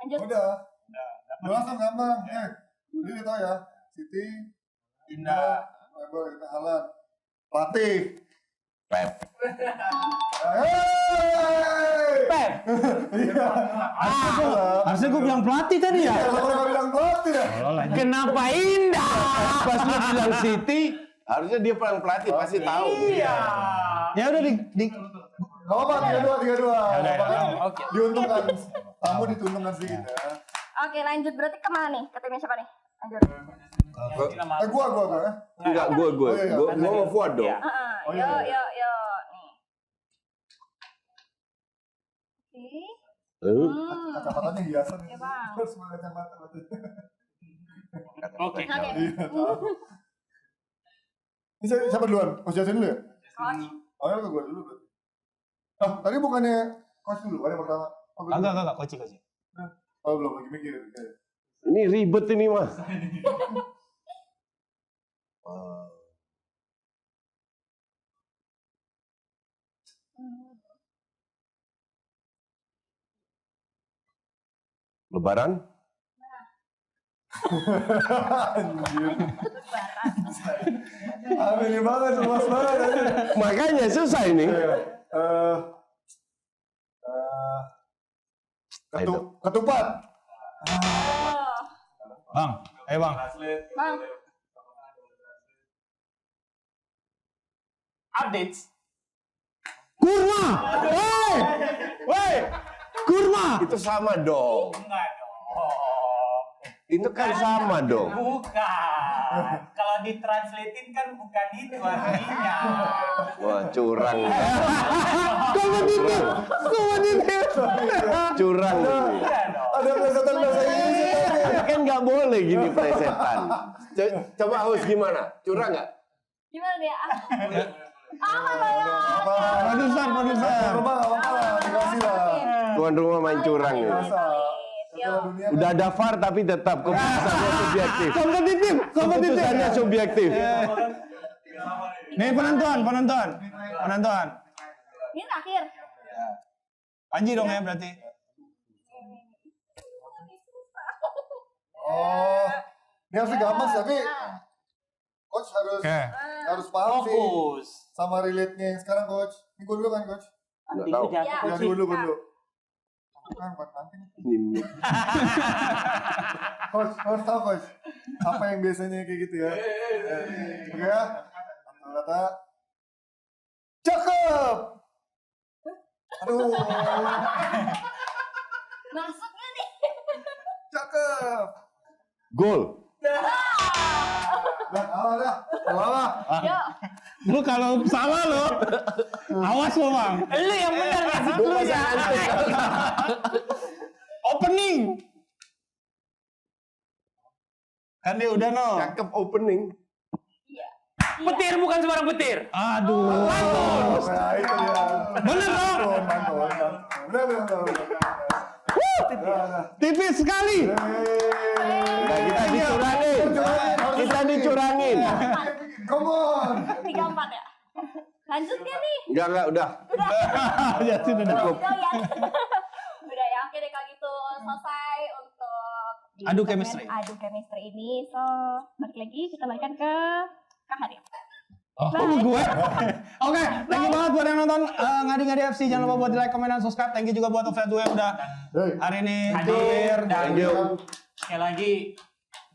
Lanjut. Udah. Langsung gampang. Ini tau ya. Siti, Indah, Rebel, kita Halan. Pelatih. Pep. Pep. Harusnya gua bilang pelatih tadi ya. Kalau nggak bilang pelatih ya. Kenapa Indah? Pas lu bilang City, harusnya dia pelatih pasti tahu. Iya. Ya udah di Gak apa-apa, 3-2. Oke. Diuntungkan. Kamu dituntungkan sedikit ya. Oke lanjut berarti kemana nih? Ke timnya siapa nih? Lanjut. Gua. Enggak, gue mau Fuad dong. Iya. Oh, iya, Yuk, iya. yuk. Nih. Oke. Kacamatanya hiasan. Ya, Bang. Terus pakai kacamata. Oke. Oke. Ini siapa duluan? Coach Jason dulu ya? Coach. Oh ya, gue dulu berarti. Tadi bukannya coach dulu, ada pertama. Enggak, koci. Oh, belum lagi mikir. Ini ribet ini mah. Lebaran? Amin banget, luas banget. Makanya susah ini. Ketupat. Bang, ayo bang. Bang. Updates. Kurma. Woi. Kurma. Itu sama dong. Enggak dong. Itu kan sama dong. Bukan. Kalau ditranslatein kan bukan itu artinya. Wah, curang. Kompetitif. Curang ini. Iya dong. Ada plesetan bahasa Inggris. Kan nggak boleh gini plesetan. Coba host gimana? Curang nggak? Gimana dia? Apa ya? Produser. Rumah nggak apa-apa, dikasih lah. Tuan rumah main curang ini. Udah ada VAR tapi tetap keputusannya subjektif. Kompetitif. Keputusannya subjektif. Nih penonton. Ini terakhir. Panji dong ya berarti. Oh, ini harus gampang sih, tapi coach harus paham sih Fokus. sama relate-nya yang sekarang coach. Ini gue dulu kan coach? Nggak tahu. Ya. Ya, gue dulu. Kan buat nanti nih. Ini Coach, harus tahu coach. Apa yang biasanya kayak gitu ya? Oke ya. Satu kata. Cakep. Aduh, Masuknya nih. cakep. gol. Dah. Yuk. Lu kalau salah lo, awas lo bang. Lu yang benar ngasih Gue clue masih ya. antik. Opening. Kan dia udah no. Cakep opening. Petir bukan sembarang petir. Aduh. Nah, itu dia. Bener dong. Mantul. Bener. Tipis sekali. Nah, kita dicurangin. Come on. 3-4 ya. Lanjut ya nih. Enggak, udah. Ya sudah cukup. Udah ya, oke deh kalau gitu selesai untuk di Adu segmen chemistry. Adu chemistry ini. So, balik lagi kita balikkan ke Kak Hadir. Oh, Bye. gue. Oke, thank you banget buat yang nonton Ngadi-Ngadi FC. Jangan lupa buat di like, komen, dan subscribe. Thank you juga buat Offset 2 yang udah hari ini hadir. Thank you. Sekali lagi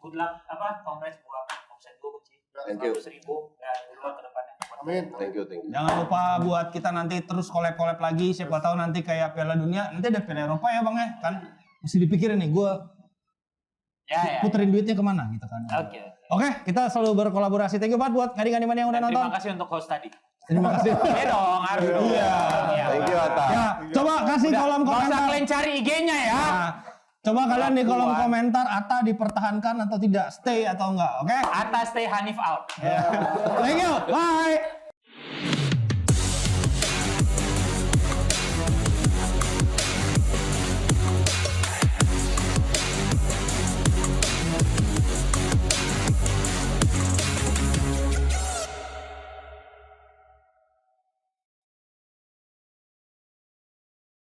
good luck congrats buat Offset 2 Coach. Thank you. 100.000 dan good luck ke depannya. Amin. Thank you. Jangan lupa buat kita nanti terus collab lagi. Siapa tahu nanti kayak Piala Dunia, nanti ada Piala Eropa ya Bang ya. Kan mesti dipikirin nih, gue puterin duitnya kemana gitu kan. Oke, kita selalu berkolaborasi. Thank you banget buat ngadi-ngadi yang udah nonton. Terima kasih untuk host tadi. Terima kasih. Iya dong, harus dong. Iya. Thank you Atta. Ya, coba kasih kolom Gak usah komentar. kalian cari IG-nya ya. Nah, coba kalian di kolom komentar Atta dipertahankan atau tidak, stay atau enggak, oke? Atta stay Hanif out. Thank you, bye.